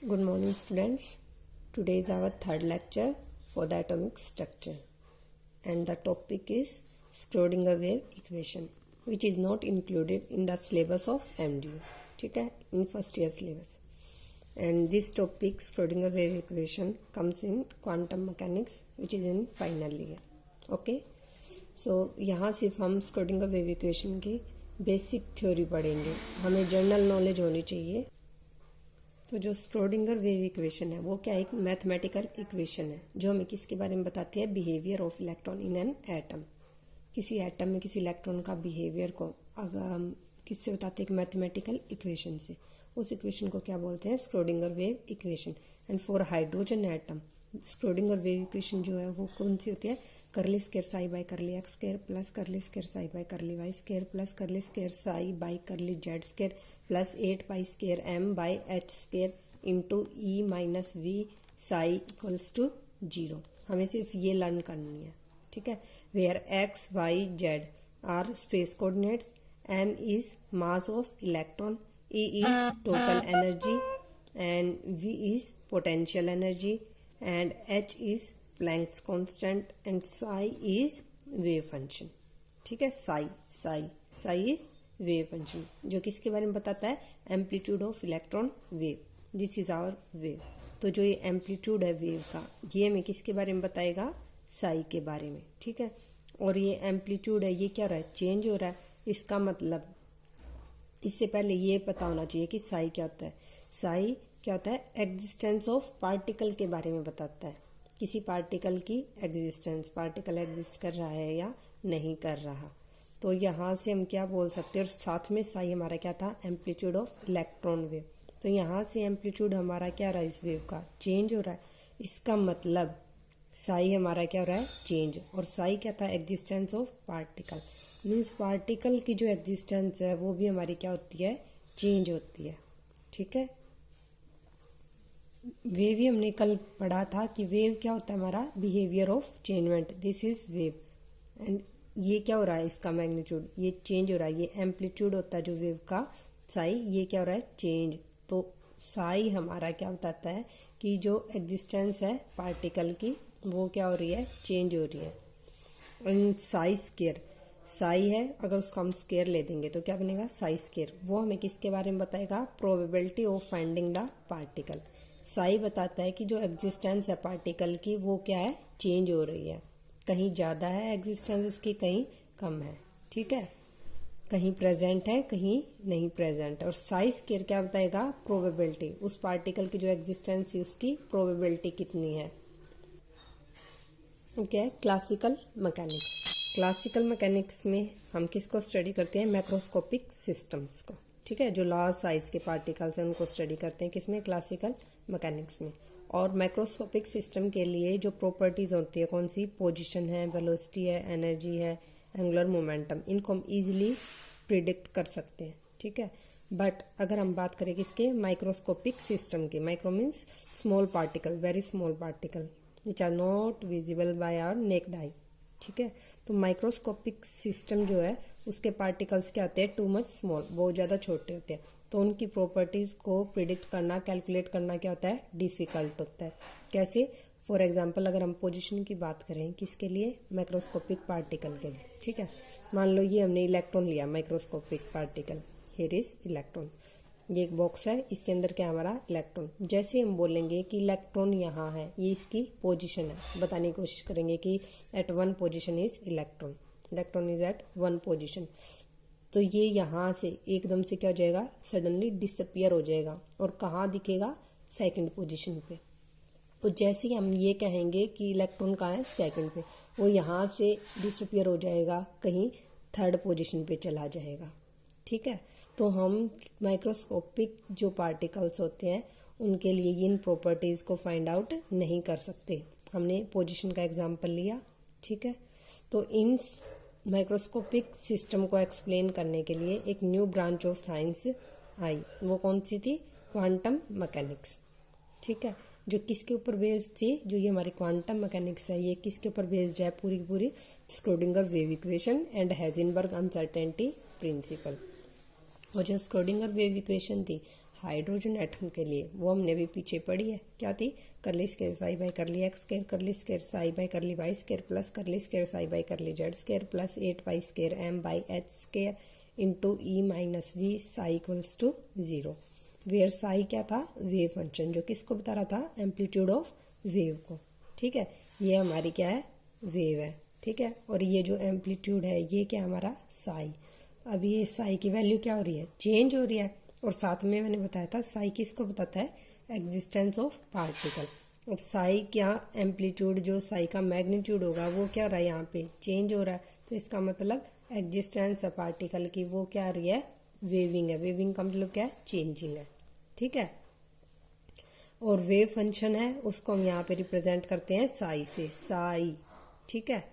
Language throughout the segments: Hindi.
Good morning, students. Today is our third lecture for the atomic structure, and the topic is Schrödinger wave equation, which is not included in the syllabus of MDU. ठीक है, in first year syllabus. And this topic, Schrödinger wave equation, comes in quantum mechanics, which is in final year. Okay, so यहाँ सिर्फ हम Schrödinger wave equation की बेसिक थ्योरी पढ़ेंगे. हमें जनरल नॉलेज होनी चाहिए. तो जो स्क्रोडिंगर वेव इक्वेशन है वो क्या एक मैथमेटिकल इक्वेशन है जो हमें किसके बारे में बताती है, behaviour of electron in an atom. किसी एटम में किसी इलेक्ट्रॉन का बिहेवियर को अगर हम किससे बताते हैं, एक मैथमेटिकल इक्वेशन से. उस इक्वेशन को क्या बोलते हैं, Schrodinger wave equation. And for hydrogen atom Schrodinger wave equation जो है वो कौन सी होती है, curly square psi by curly x square plus curly square psi by curly y square plus curly square psi by curly z square plus 8 pi square m by h square into E minus V psi equals to 0. हमें सिर्फ ये लर्न करनी है. ठीक है, where x Y z are space coordinates, m is mass of electron, E is total energy and V is potential energy and h is Planck's constant and psi is wave function. ठीक है, psi is wave function जो किसके बारे में बताता है, amplitude of electron wave. This is our wave. तो जो ये एम्पलीट्यूड है वेव का, ये हमें किसके बारे में बताएगा, psi के बारे में. ठीक है, और ये एम्पलीट्यूड है, ये क्या हो रहा है, चेंज हो रहा है. इसका मतलब इससे पहले ये पता होना चाहिए कि psi क्या होता है. psi क्या होता है, एग्जिस्टेंस ऑफ पार्टिकल के बारे में बताता है. किसी पार्टिकल की एग्जिस्टेंस, पार्टिकल एग्जिस्ट कर रहा है या नहीं कर रहा. तो यहाँ से हम क्या बोल सकते हैं, और साथ में साई हमारा क्या था, एम्पलीट्यूड ऑफ इलेक्ट्रॉन वेव. तो यहाँ से एम्पलीट्यूड हमारा क्या रहा है, इस वेव का चेंज हो रहा है. इसका मतलब साई हमारा क्या हो रहा है, चेंज. और साई क्या था, existence of particle. Means particle की जो एग्जिस्टेंस है वो भी हमारी क्या होती है, चेंज होती है. ठीक है, वेव ही हमने कल पढ़ा था कि वेव क्या होता है, हमारा behaviour of changement. This is wave. And ये क्या हो रहा है, इसका मैग्नीट्यूड ये चेंज हो रहा है. ये एम्पलीट्यूड होता है जो वेव का साई, ये क्या हो रहा है, चेंज. तो साई हमारा क्या बताता है कि जो एग्जिस्टेंस है पार्टिकल की वो क्या हो रही है, चेंज हो रही है. एंड साई स्केयर, साई है, अगर उसको हम स्केयर ले देंगे तो क्या बनेगा, साई स्केयर. वो हमें किसके बारे में बताएगा, probability of finding the particle. Sai बताता है कि जो एग्जिस्टेंस है पार्टिकल की वो क्या है, चेंज हो रही है. कहीं ज़्यादा है एग्जिस्टेंस उसकी, कहीं कम है. ठीक है, कहीं प्रेजेंट है कहीं नहीं प्रेजेंट. और साई स्केयर क्या बताएगा, प्रोबेबिलिटी, उस पार्टिकल की जो एग्जिस्टेंस है उसकी प्रोबेबिलिटी कितनी है. क्या है, क्लासिकल मैकेनिक्स. क्लासिकल मैकेनिक्स में हम किसको स्टडी करते हैं, मैक्रोस्कोपिक सिस्टम्स को. ठीक है, जो लार्ज साइज के पार्टिकल्स हैं उनको स्टडी करते हैं किसमें, क्लासिकल मैकेनिक्स में. और माइक्रोस्कोपिक सिस्टम के लिए जो प्रॉपर्टीज होती है, कौन सी, पोजीशन है, वेलोसिटी है, एनर्जी है, एंगुलर मोमेंटम, इनको हम इजीली प्रिडिक्ट कर सकते हैं. ठीक है, बट अगर हम बात करें किसके, माइक्रोस्कोपिक सिस्टम के, micro means small particle, very small particle which are not visible by our naked eye. ठीक है, तो माइक्रोस्कोपिक सिस्टम जो है उसके पार्टिकल्स क्या होते हैं, टू मच स्मॉल, बहुत ज़्यादा छोटे होते हैं. तो उनकी प्रॉपर्टीज को प्रिडिक्ट करना, कैलकुलेट करना क्या होता है, डिफिकल्ट होता है. कैसे, फॉर एग्जांपल अगर हम पोजीशन की बात करें किसके लिए, माइक्रोस्कोपिक पार्टिकल के लिए. ठीक है, मान लो ये हमने इलेक्ट्रॉन लिया, microscopic particle, here is electron. ये एक बॉक्स है, इसके अंदर क्या हमारा इलेक्ट्रॉन. जैसे हम बोलेंगे कि इलेक्ट्रॉन यहाँ है, ये इसकी पोजीशन है, बताने की कोशिश करेंगे कि at one position is electron, electron is at one position. तो ये यहाँ से एकदम से क्या हो जाएगा, सडनली डिसअपियर हो जाएगा और कहाँ दिखेगा, सेकंड पोजीशन पे. तो जैसे ही हम ये कहेंगे कि इलेक्ट्रॉन कहाँ है, सेकंड पे, वो यहाँ से डिसअपियर हो जाएगा, कहीं थर्ड पोजीशन पे चला जाएगा. ठीक है, तो हम माइक्रोस्कोपिक जो पार्टिकल्स होते हैं उनके लिए इन प्रॉपर्टीज को फाइंड आउट नहीं कर सकते. हमने पोजीशन का एग्जांपल लिया. ठीक है, तो इन माइक्रोस्कोपिक सिस्टम को एक्सप्लेन करने के लिए एक न्यू ब्रांच ऑफ साइंस आई. वो कौन सी थी, क्वांटम मैकेनिक्स. ठीक है, जो किसके ऊपर बेस्ड थी, जो ये हमारी क्वांटम मैकेनिक्स है ये किसके ऊपर बेस्ड है, पूरी की पूरी Schrödinger wave equation and Heisenberg uncertainty principle. और जो स्क्रोडिंगर वेव इक्वेशन थी, हाइड्रोजन एटम के लिए, वो हमने भी पीछे पढ़ी है, क्या थी, curly square psi by curly x square curly square psi by curly y square plus curly square psi by curly z square plus 8 pi square m by h square into E minus V psi equals to 0, where psi क्या था, वेव फंक्शन, जो किसको बता रहा था, एम्पलीट्यूड ऑफ वेव को। ठीक है, ये हमारी क्या है, वेव है। ठीक है, और ये जो एम्पलीट्यूड है ये क्या हमारा साई। अब ये साई की वैल्यू क्या हो रही है, चेंज हो रही है, और साथ में मैंने बताया था साई किसको बताता है, एग्जिस्टेंस ऑफ पार्टिकल। अब साई क्या, एम्पलीट्यूड जो साई का मैग्नीट्यूड होगा वो क्या हो रहा है, यहाँ पे चेंज हो रहा है, तो इसका मतलब एग्जिस्टेंस है पार्टिकल की, वो क्या आ रही है, वेविंग है। वेविंग का मतलब क्या है, चेंजिंग है। ठीक है, और वेव फंक्शन है उसको हम यहाँ पे रिप्रेजेंट करते हैं साई से, साई। ठीक है,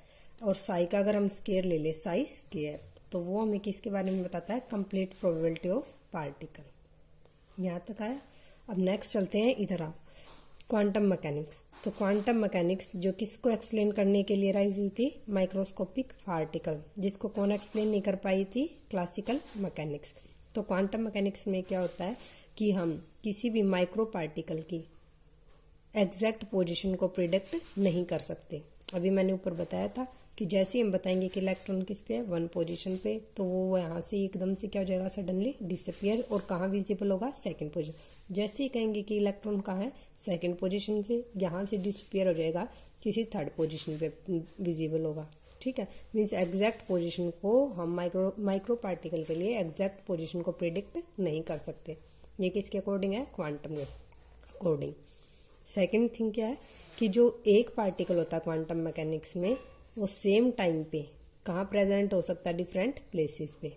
और साई का अगर हम स्केयर ले ले, साई स्केयर, तो वो हमें किसके बारे में बताता है, कंप्लीट प्रोबेबिलिटी ऑफ पार्टिकल। यहाँ तक आया। अब नेक्स्ट चलते हैं इधर आप, क्वांटम मैकेनिक्स। तो क्वांटम मैकेनिक्स जो किसको एक्सप्लेन करने के लिए राइज हुई थी, माइक्रोस्कोपिक पार्टिकल, जिसको कौन एक्सप्लेन नहीं कर पाई थी, क्लासिकल मैकेनिक्स। तो क्वांटम मैकेनिक्स में क्या होता है कि हम किसी भी माइक्रो पार्टिकल की एग्जैक्ट पोजीशन को प्रिडिक्ट नहीं कर सकते। अभी मैंने ऊपर बताया था कि जैसे ही हम बताएंगे कि इलेक्ट्रॉन किस पे है, 1 पोजीशन पे, तो वो यहाँ से एकदम से क्या हो जाएगा, सडनली डिसअपियर, और कहाँ विजिबल होगा, 2nd पोजीशन। जैसे ही कहेंगे कि इलेक्ट्रॉन कहाँ है, 2nd पोजीशन से, यहाँ से डिसअपियर हो जाएगा, किसी 3rd पोजीशन पे विजिबल होगा। ठीक है, मीन्स एग्जैक्ट पोजीशन को हम माइक्रो पार्टिकल के लिए एग्जैक्ट पोजीशन को प्रिडिक्ट नहीं कर सकते। ये किसके अकॉर्डिंग है, क्वांटम के अकॉर्डिंग। सेकेंड थिंग क्या है कि जो एक पार्टिकल होता है क्वांटम मैकेनिक्स में, वो सेम टाइम पे कहाँ प्रेजेंट हो सकता है, डिफरेंट प्लेसेस पे।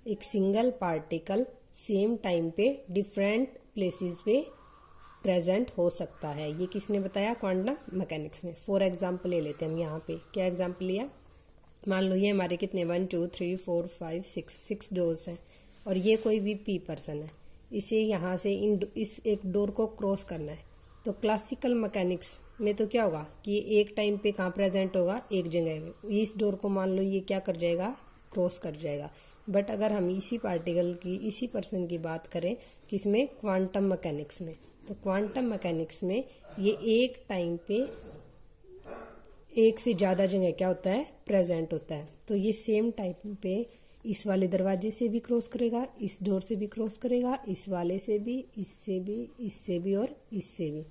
एक सिंगल पार्टिकल सेम टाइम पे डिफरेंट प्लेसेस पे प्रेजेंट हो सकता है। ये किसने बताया, क्वांटम मैकेनिक्स में। फॉर एग्जाम्पल ले लेते हैं हम यहाँ पे, क्या एग्जाम्पल लिया, मान लो ये हमारे कितने 1 2 3 4 5 6 डोर्स हैं, और ये कोई भी पी पर्सन है, इसे यहाँ से इस एक डोर को क्रॉस करना है। तो क्लासिकल मैकेनिक्स में तो क्या होगा कि ये एक टाइम पे कहाँ प्रेजेंट होगा, एक जगह। इस डोर को मान लो ये क्या कर जाएगा, क्रॉस कर जाएगा। बट अगर हम इसी पार्टिकल की, इसी पर्सन की बात करें किसमें, क्वांटम मैकेनिक्स में, तो क्वांटम मैकेनिक्स में ये एक टाइम पे एक से ज्यादा जगह क्या होता है, प्रेजेंट होता है। तो ये सेम टाइम पे इस वाले दरवाजे से भी क्रॉस करेगा, इस डोर से भी क्रॉस करेगा, इस वाले से भी, इससे भी, इससे भी और इससे भी।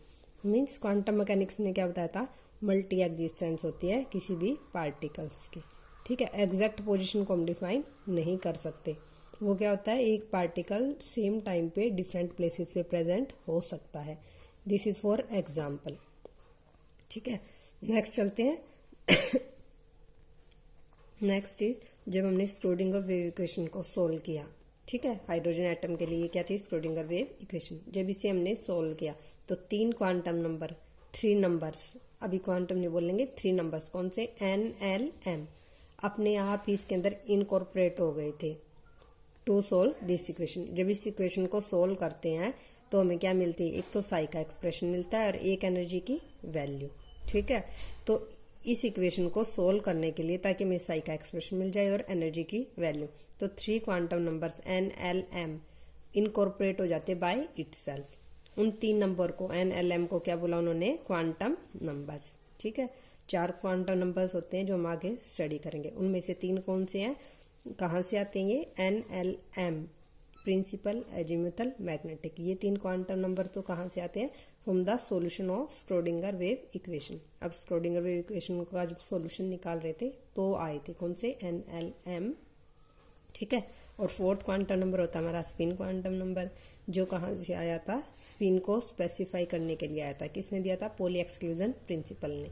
मीन्स क्वांटम मैकेनिक्स ने क्या बताया था, मल्टी एग्जिस्टेंस होती है किसी भी पार्टिकल्स की। ठीक है, एग्जैक्ट पोजीशन को हम डिफाइन नहीं कर सकते। वो क्या होता है, एक पार्टिकल सेम टाइम पे डिफरेंट प्लेसेस पे प्रेजेंट हो सकता है। This is for example. ठीक है, नेक्स्ट चलते हैं। नेक्स्ट इज जब हमने स्क्रोडिंगर वेव इक्वेशन को सोल्व किया। ठीक है, हाइड्रोजन एटम के लिए क्या थी, स्क्रोडिंगर वेव इक्वेशन। जब इसे हमने सोल्व किया तो 3 क्वांटम नंबर, 3 नंबर्स, अभी क्वांटम नहीं बोलेंगे, 3 नंबर्स कौन से, N L M, अपने आप ही इसके अंदर इनकॉर्पोरेट हो गए थे टू सोल्व दिस इक्वेशन। जब इस इक्वेशन को सोल्व करते हैं तो हमें क्या मिलती है, एक तो साई का एक्सप्रेशन मिलता है और एक एनर्जी की वैल्यू। ठीक है, तो इस इक्वेशन को सोल्व करने के लिए, ताकि हमें साई का एक्सप्रेशन मिल जाए और एनर्जी की वैल्यू, तो 3 quantum numbers N L M incorporate हो जाते बाय इटसेल्फ। उन 3 नंबर को N L M को क्या बोला उन्होंने, क्वांटम नंबर्स। ठीक है, 4 क्वांटम नंबर्स होते हैं जो हम आगे स्टडी करेंगे। उनमें से 3 कौन से हैं, कहाँ से आते हैं ये, N L M, principal, azimuthal, magnetic. ये 3 क्वांटम नंबर तो कहाँ से आते हैं, from the solution of Schrodinger wave equation. अब स्क्रोडिंगर वेव इक्वेशन का जब सॉल्यूशन निकाल रहे थे तो आए थे कौन से, N L M। ठीक है, और 4th क्वांटम नंबर होता है हमारा स्पिन क्वांटम नंबर, जो कहाँ से आया था, स्पिन को स्पेसिफाई करने के लिए आया था। किसने दिया था, पॉली एक्सक्लूजन प्रिंसिपल ने।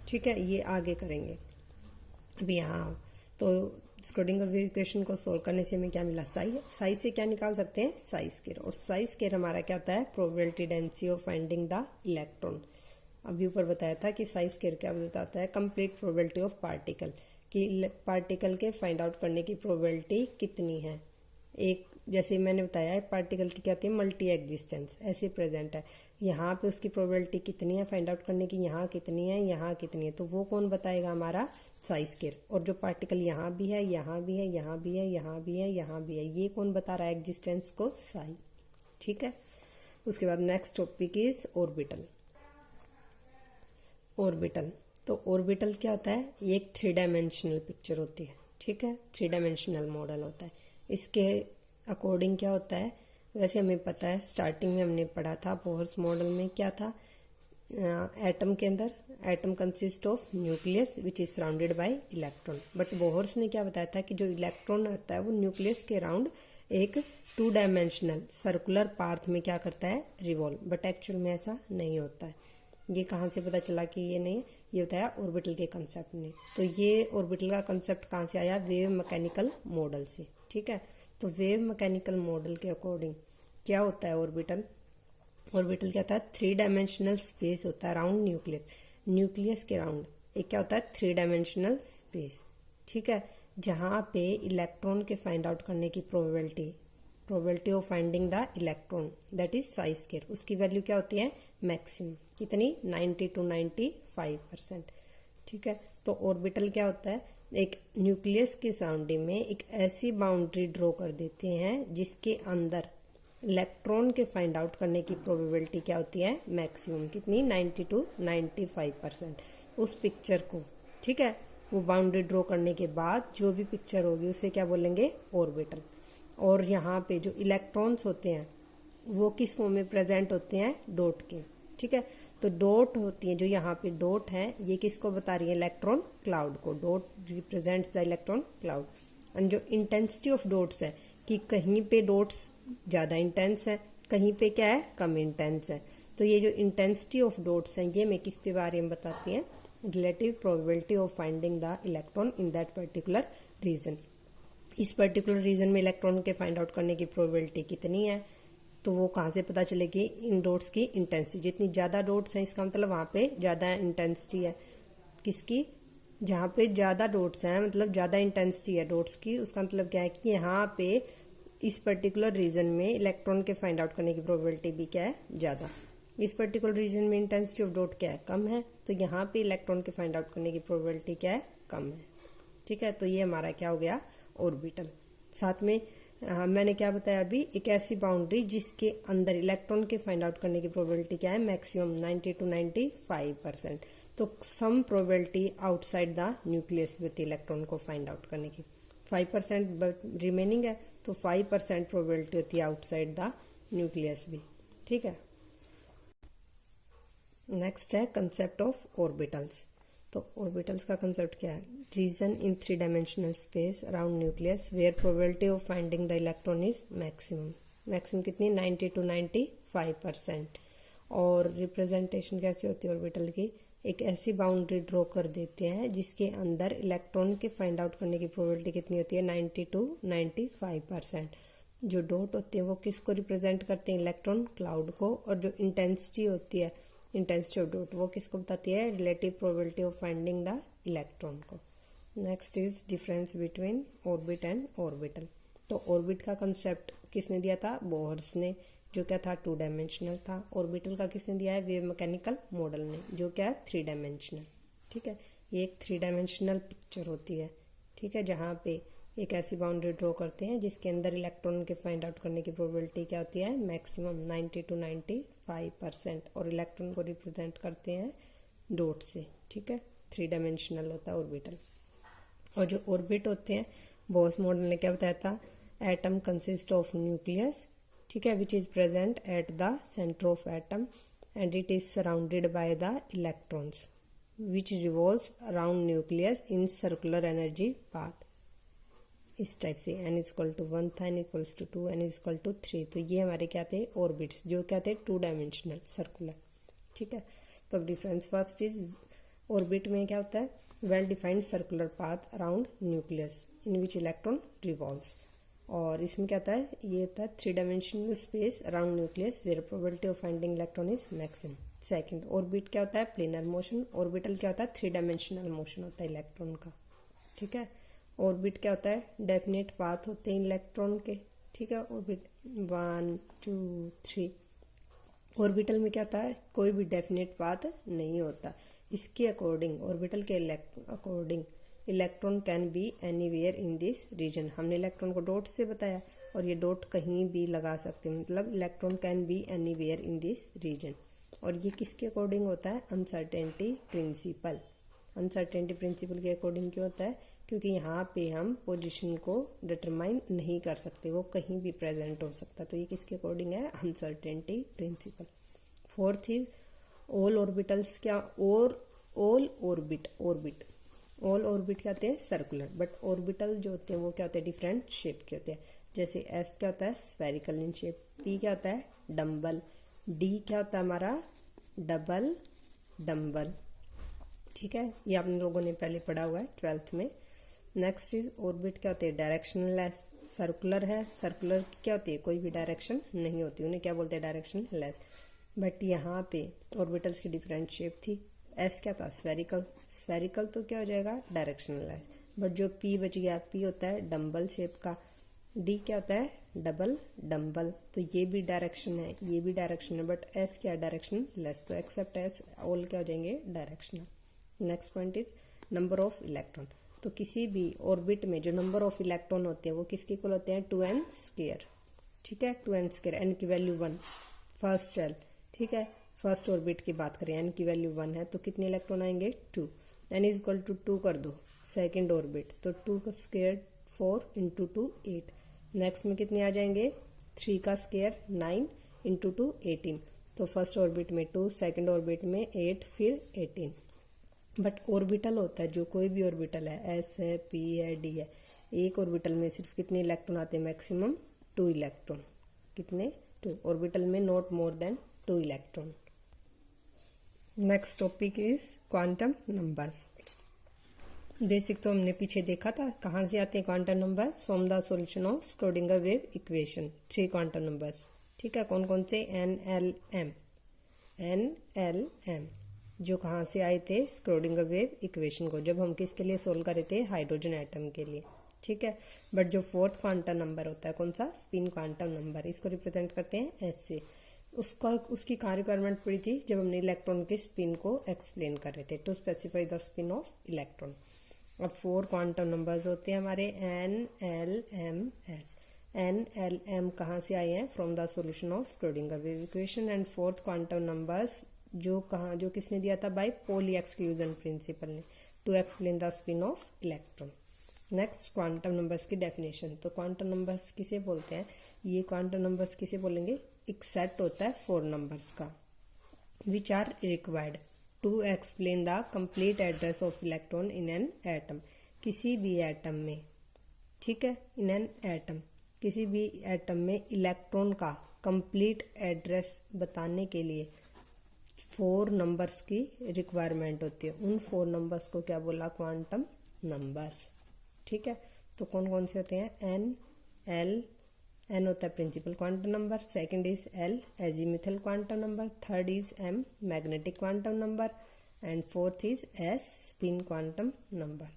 ठीक है, ये आगे करेंगे अभी। यहाँ तो स्क्रोडिंगर वेव इक्वेशन को सोल्व करने से हमें क्या मिला, साई। साई से क्या निकाल सकते हैं, साई स्केयर। और साई स्केयर हमारा क्या होता है, probability density of finding the electron. अभी ऊपर बताया था कि साई स्केयर क्या बताता है, कंप्लीट प्रोबेबिलिटी ऑफ पार्टिकल, कि पार्टिकल के फाइंड आउट करने की प्रोबेबिलिटी कितनी है। एक जैसे मैंने बताया है पार्टिकल की क्या होती है, मल्टी एग्जिस्टेंस, ऐसे प्रेजेंट है। यहाँ पे उसकी प्रोबेबिलिटी कितनी है फाइंड आउट करने की, यहाँ कितनी है, यहाँ कितनी है, तो वो कौन बताएगा, हमारा साई स्केयर। और जो पार्टिकल यहाँ भी है, यहाँ भी है, यहाँ भी है, यहाँ भी है, यहाँ भी है, ये कौन बता रहा है एग्जिस्टेंस को, साई। ठीक है। उसके बाद next topic is orbital. Orbital, तो ऑर्बिटल क्या होता है, ये एक 3 डायमेंशनल पिक्चर होती है, ठीक है, 3 डायमेंशनल मॉडल होता है। इसके अकॉर्डिंग क्या होता है, वैसे हमें पता है, स्टार्टिंग में हमने पढ़ा था बोहर्स मॉडल में क्या था, एटम के अंदर atom consist of nucleus which is surrounded bye electron. But Bohr's ने क्या बताया था कि जो इलेक्ट्रॉन होता है वो न्यूक्लियस के अराउंड एक 2 डायमेंशनल सर्कुलर पाथ में क्या करता है, रिवॉल्व। बट एक्चुअल में ऐसा नहीं होता है। ये कहाँ से पता चला कि ये नहीं, ये बताया ऑर्बिटल के कंसेप्ट ने। तो ये ऑर्बिटल का कंसेप्ट कहाँ से आया, वेव मैकेनिकल मॉडल से, ठीक है। तो वेव मैकेनिकल मॉडल के अकॉर्डिंग क्या होता है ऑर्बिटल, ऑर्बिटल क्या होता है, 3 डायमेंशनल स्पेस होता है अराउंड न्यूक्लियस, न्यूक्लियस के अराउंड एक क्या होता है 3 डायमेंशनल स्पेस, ठीक है, जहाँ पे इलेक्ट्रॉन के फाइंड आउट करने की probability of finding the electron that is Sai square, उसकी वैल्यू क्या होती है, मैक्सिमम, कितनी, 90 to 95%, ठीक है। तो ऑर्बिटल क्या होता है, एक न्यूक्लियस के सराउंडिंग में एक ऐसी बाउंड्री ड्रॉ कर देते हैं जिसके अंदर इलेक्ट्रॉन के फाइंड आउट करने की प्रोबेबिलिटी क्या होती है, मैक्सिमम, कितनी, 90 to 95%। उस पिक्चर को, ठीक है, वो बाउंड्री ड्रॉ करने के बाद जो भी पिक्चर होगी उसे क्या बोलेंगे, ऑर्बिटल। और यहाँ पे जो इलेक्ट्रॉन्स होते हैं वो किस फॉर्म में प्रेजेंट होते हैं, डॉट के, ठीक है। तो डॉट होती है, जो यहाँ पे डॉट है ये किसको बता रही है, इलेक्ट्रॉन क्लाउड को, dot represents the electron cloud. And जो इंटेंसिटी ऑफ डॉट्स है कि कहीं पे डॉट्स ज्यादा इंटेंस है, कहीं पे क्या है, कम इंटेंस है। तो ये जो इंटेंसिटी ऑफ डॉट्स हैं ये मैं किसके बारे में बताती है, relative probability of finding the electron in that particular region. इस पर्टिकुलर रीजन में इलेक्ट्रॉन के फाइंड आउट करने की प्रोबेबिलिटी कितनी है, तो वो कहाँ से पता चलेगी, इन डॉट्स की इंटेंसिटी, जितनी ज्यादा डॉट्स हैं इसका मतलब वहां पे ज्यादा इंटेंसिटी है, किसकी, जहाँ पे ज्यादा डॉट्स हैं मतलब ज्यादा इंटेंसिटी है डॉट्स की, उसका मतलब क्या है कि यहाँ पे इस पर्टिकुलर रीजन में इलेक्ट्रॉन के फाइंड आउट करने की प्रोबेबिलिटी भी क्या है, ज्यादा। इस पर्टिकुलर रीजन में इंटेंसिटी ऑफ डॉट क्या है, कम है, तो यहाँ पे इलेक्ट्रॉन के फाइंड आउट करने की प्रोबेबिलिटी क्या है, कम है, ठीक है। तो ये हमारा क्या हो गया, ऑर्बिटल। साथ में मैंने क्या बताया अभी, एक ऐसी बाउंड्री जिसके अंदर इलेक्ट्रॉन के फाइंड आउट करने की प्रोबेबिलिटी क्या है, मैक्सिमम 90 to 95%। तो some probability outside the nucleus भी होती है इलेक्ट्रॉन को फाइंड आउट करने की, 5% रिमेनिंग है, तो 5% प्रोबेबिलिटी होती है आउटसाइड द न्यूक्लियस भी, ठीक है। नेक्स्ट है कंसेप्ट ऑफ ऑर्बिटल्स। तो ऑर्बिटल्स का कंसेप्ट क्या है, region in 3 dimensional space around nucleus where probability of finding the electron is maximum, maximum कितनी, 90 to 95%। और रिप्रेजेंटेशन कैसे होती है ऑर्बिटल की, एक ऐसी बाउंड्री ड्रॉ कर देते हैं जिसके अंदर इलेक्ट्रॉन के फाइंड आउट करने की प्रोबेबिलिटी कितनी होती है, 90 to 95%। जो डॉट होते हैं वो किसको रिप्रेजेंट करते हैं, इलेक्ट्रॉन क्लाउड को, और जो इंटेंसिटी होती है, इंटेंसिटी ऑफ डॉट, वो किसको बताती है, relative probability of finding the electron को। Next is difference between orbit and orbital. तो ऑर्बिट का कंसेप्ट किसने दिया था, बोहर्स ने, जो क्या था 2 डायमेंशनल था। ऑर्बिटल का किसने दिया है, वेव मैकेनिकल मॉडल ने, जो क्या है 3 डायमेंशनल, ठीक है। ये एक 3 डायमेंशनल पिक्चर होती है, ठीक है, जहाँ पे एक ऐसी बाउंड्री ड्रॉ करते हैं जिसके अंदर इलेक्ट्रॉन के फाइंड आउट करने की प्रोबेबिलिटी क्या होती है, मैक्सिमम 90 to 95%, और इलेक्ट्रॉन को रिप्रेजेंट करते हैं डॉट से, ठीक है। 3 डायमेंशनल होता है ऑर्बिटल। और जो ऑर्बिट होते हैं, बोहर्स मॉडल ने क्या बताया था, एटम कंसिस्ट ऑफ न्यूक्लियस, ठीक है, which is present at the centre of atom and it is surrounded by the electrons which revolves around nucleus in circular energy path. इस टाइप से n इज इक्वल टू 1 था, n equals to 2, n is equal to 3। तो ये हमारे क्या थे, ऑर्बिट्स, जो क्या थे 2 डायमेंशनल सर्कुलर, ठीक है। तो अब डिफरेंस फर्स्ट इज, ऑर्बिट में क्या होता है, well defined circular path around nucleus in which electron revolves. और इसमें क्या होता है, ये होता है 3 dimensional space around nucleus where probability of finding electron is maximum. Second, orbit क्या होता है, प्लेनर मोशन। ऑर्बिटल क्या होता है, 3 डायमेंशनल मोशन होता है इलेक्ट्रॉन का, ठीक है। ऑर्बिट क्या होता है, डेफिनेट पाथ होते हैं इलेक्ट्रॉन के, ठीक है। ऑर्बिट 1 2 3। ऑर्बिटल में क्या होता है, कोई भी डेफिनेट पाथ नहीं होता। इसके अकॉर्डिंग, ऑर्बिटल के according, electron can be anywhere in this region. हमने इलेक्ट्रॉन को डॉट से बताया, और ये डॉट कहीं भी लगा सकते हैं, मतलब electron can be anywhere in this region. और ये किसके अकॉर्डिंग होता है? Uncertainty principle. अनसर्टेनिटी प्रिंसिपल के अकॉर्डिंग क्यों होता है? क्योंकि यहाँ पे हम पोजीशन को डिटरमाइन नहीं कर सकते, वो कहीं भी प्रेजेंट हो सकता है। तो ये किसके अकॉर्डिंग है? Uncertainty principal. Fourth is all orbitals क्या? और ऑल ऑर्बिट ऑल ऑर्बिट क्या होते हैं? सर्कुलर। बट ऑर्बिटल जो होते हैं वो क्या होते हैं? डिफरेंट शेप के होते हैं। जैसे एस क्या होता है? Spherical in shape. पी क्या होता है? डम्बल। डी क्या होता है हमारा? Double dumbbell. ठीक है, ये आप लोगों ने पहले पढ़ा हुआ है 12th में। नेक्स्ट इज ऑर्बिट क्या होते हैं? डायरेक्शनलेस। सर्कुलर है, सर्कुलर क्या होती है? कोई भी डायरेक्शन नहीं होती, उन्हें क्या बोलते हैं? डायरेक्शनलेस। बट यहाँ पे ऑर्बिटल्स की डिफरेंट शेप थी। एस क्या था? स्फेरिकल। स्फेरिकल तो क्या हो जाएगा? डायरेक्शनलेस। बट जो पी बच गया, पी होता है डम्बल शेप का। डी क्या होता है? Double dumbbell. तो ये भी डायरेक्शन है, ये भी डायरेक्शन है, बट एस क्या? Direction less. तो एक्सेप्ट एस ऑल क्या हो जाएंगे? Directional. Next point is number of electron. तो किसी भी ऑर्बिट में जो नंबर ऑफ इलेक्ट्रॉन होते हैं वो किसके इक्वल होते हैं? 2n²। ठीक है, 2n²। एन की वैल्यू 1 फर्स्ट शेल। ठीक है, फर्स्ट ऑर्बिट की बात करें, एन की वैल्यू 1 है तो कितने इलेक्ट्रॉन आएंगे? 2। एन इज इक्वल टू 2 कर दो, सेकेंड ऑर्बिट, तो 2 का स्क्वायर 4 इंटू 2 8। नेक्स्ट में कितने आ जाएंगे? 3 का स्क्वायर 9 इंटू 2 18। तो फर्स्ट ऑर्बिट में 2, सेकेंड ऑर्बिट में 8, फिर 18। बट ऑर्बिटल होता है, जो कोई भी ऑर्बिटल है, एस है, पी है, डी है, एक ऑर्बिटल में सिर्फ कितने इलेक्ट्रॉन आते हैं? Maximum 2 electron. कितने? 2। ऑर्बिटल में not more than 2 electron. Next topic is quantum numbers. Basic तो हमने पीछे देखा था, कहाँ से आते हैं quantum numbers? From the solution of Schrodinger wave equation. 3 quantum numbers. ठीक है, कौन कौन से? NLM, जो कहाँ से आए थे? स्क्रोडिंगर वेव इक्वेशन को, जब हम किसके लिए सोल्व कर रहे थे? हाइड्रोजन एटम के लिए। ठीक है, बट जो फोर्थ क्वांटम नंबर होता है कौन सा? Spin quantum number. इसको रिप्रेजेंट करते हैं एस से। उसकी कहाँ रिक्वायरमेंट पड़ी थी? जब हमने इलेक्ट्रॉन के स्पिन को एक्सप्लेन कर रहे थे, to specify the spin of electron. अब 4 क्वांटम नंबर्स होते हैं हमारे NLMS। NLM कहाँ से आए हैं? From the solution of Schrodinger wave equation. And fourth quantum numbers जो किसने दिया था? बाय पॉली एक्सक्लूजन प्रिंसिपल ने, to explain the spin of electron. Next quantum numbers की डेफिनेशन। तो क्वांटम नंबर्स किसे बोलते हैं? ये क्वांटम नंबर्स किसे बोलेंगे? एक सेट होता है 4 नंबर्स का, which are required to explain the complete address of electron in an atom. किसी भी एटम में, ठीक है, इन एन एटम, किसी भी एटम में इलेक्ट्रॉन का कंप्लीट एड्रेस बताने के लिए 4 नंबर्स की रिक्वायरमेंट होती है। उन 4 नंबर्स को क्या बोला? Quantum numbers. ठीक है, तो कौन कौन से होते हैं? एन होता है principal quantum number, second is l azimuthal quantum number, third is m magnetic quantum number, and fourth is s spin quantum number.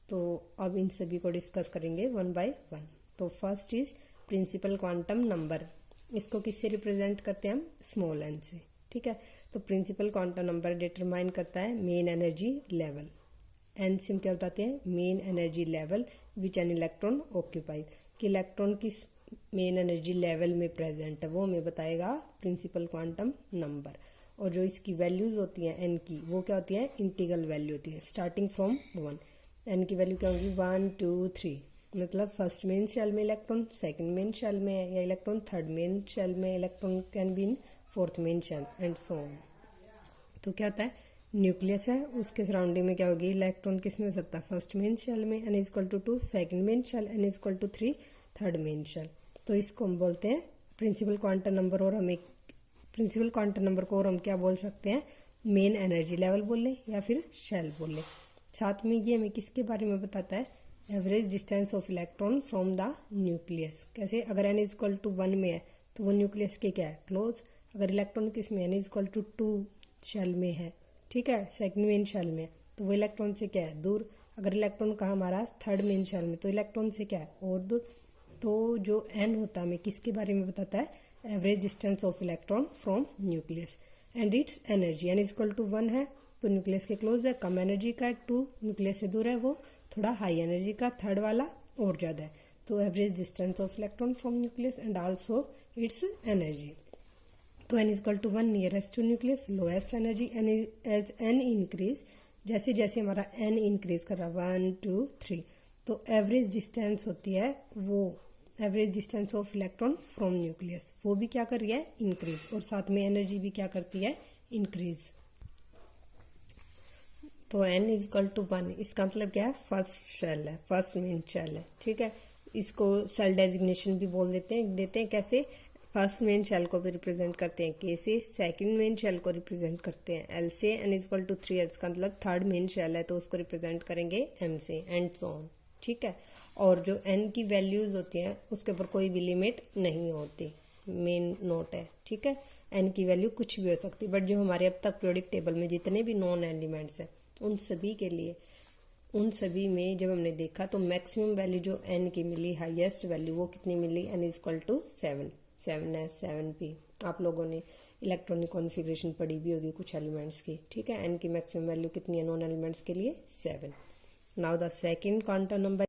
तो अब इन सभी को डिस्कस करेंगे 1 बाय 1। तो first is principal quantum number. इसको किससे रिप्रेजेंट करते हैं हम? स्मॉल एन से। ठीक है, तो प्रिंसिपल क्वांटम नंबर डिटरमाइन करता है मेन एनर्जी लेवल। एन से हम क्या बताते हैं? Main energy level which an electron occupies, कि इलेक्ट्रॉन किस मेन एनर्जी लेवल में प्रेजेंट है वो हमें बताएगा प्रिंसिपल क्वांटम नंबर। और जो इसकी वैल्यूज होती हैं एन की, वो क्या होती है? इंटीग्रल वैल्यू होती है स्टार्टिंग फ्रॉम 1। एन की वैल्यू क्या होगी? 1 2 3, मतलब फर्स्ट मेन शेल में इलेक्ट्रॉन, सेकंड मेन शेल में है या इलेक्ट्रॉन थर्ड मेन शेल में, electron can be in fourth main shell and so on. तो क्या होता है? न्यूक्लियस है, उसके सराउंडिंग में क्या होगी? इलेक्ट्रॉन किस में हो सकता है? फर्स्ट मेन शेल में, n is equal to 2, second main shell, n is equal to 3, third main shell. तो इसको हम बोलते हैं प्रिंसिपल क्वांटम नंबर। और हम एक प्रिंसिपल क्वांटम नंबर को और हम क्या बोल सकते हैं? मेन एनर्जी लेवल बोल लें या फिर शेल बोल लें। साथ में ये हमें किसके बारे में बताता है? Average distance of electron from the nucleus. कैसे? अगर एन इज इक्वल टू 1 में है तो वो न्यूक्लियस के क्या है? क्लोज। अगर इलेक्ट्रॉन किस में? N is equal to 2 shell में है, ठीक है, सेकंड मेन शेल में, तो वो इलेक्ट्रॉन से क्या है? दूर। अगर इलेक्ट्रॉन कहाँ हमारा? थर्ड मेन शेल में, तो इलेक्ट्रॉन से क्या है? और दूर। तो जो एन होता है हमें किसके बारे में बताता है? Average distance of electron from nucleus and its energy. N is equal to 1 है तो न्यूक्लियस के क्लोज है, कम एनर्जी का है, 2 न्यूक्लियस से दूर है वो थोड़ा हाई एनर्जी का, थर्ड वाला और ज़्यादा है। तो average distance of electron from nucleus and also its energy. तो n equal to 1 nearest to nucleus, lowest energy, and as n increase, जैसे जैसे हमारा n इंक्रीज कर रहा है 1 2 3, तो एवरेज डिस्टेंस होती है वो average distance of electron from nucleus, वो भी क्या कर रही है इंक्रीज, और साथ में एनर्जी भी क्या करती है इंक्रीज। तो n इज इक्वल टू 1, इसका मतलब क्या है फर्स्ट शेल है, फर्स्ट मेन शेल है, ठीक है। इसको सेल डेजिग्नेशन भी बोल देते हैं कैसे, फर्स्ट मेन शेल को भी रिप्रेजेंट करते हैं K से, सेकंड मेन शेल को रिप्रेजेंट करते हैं L से, n इज इक्वल टू 3, इसका मतलब थर्ड मेन शेल है तो उसको रिप्रेजेंट करेंगे M से, एंड सो ऑन, ठीक है। और जो n की वैल्यूज होती हैं उसके ऊपर कोई भी लिमिट नहीं होती, मेन नोट है, ठीक है। n की वैल्यू कुछ भी हो सकती है, बट जो हमारे अब तक पीरियोडिक टेबल में जितने भी नॉन एलिमेंट्स हैं उन सभी के लिए, उन सभी में जब हमने देखा तो मैक्सिमम वैल्यू जो n की मिली, हाईएस्ट वैल्यू वो कितनी मिली, n is equal to 7, 7s 7p। आप लोगों ने इलेक्ट्रॉनिक कॉन्फ़िगरेशन पढ़ी भी होगी कुछ एलिमेंट्स की, ठीक है। n की मैक्सिमम वैल्यू कितनी है नॉन एलिमेंट्स के लिए, 7। Now the second quantum number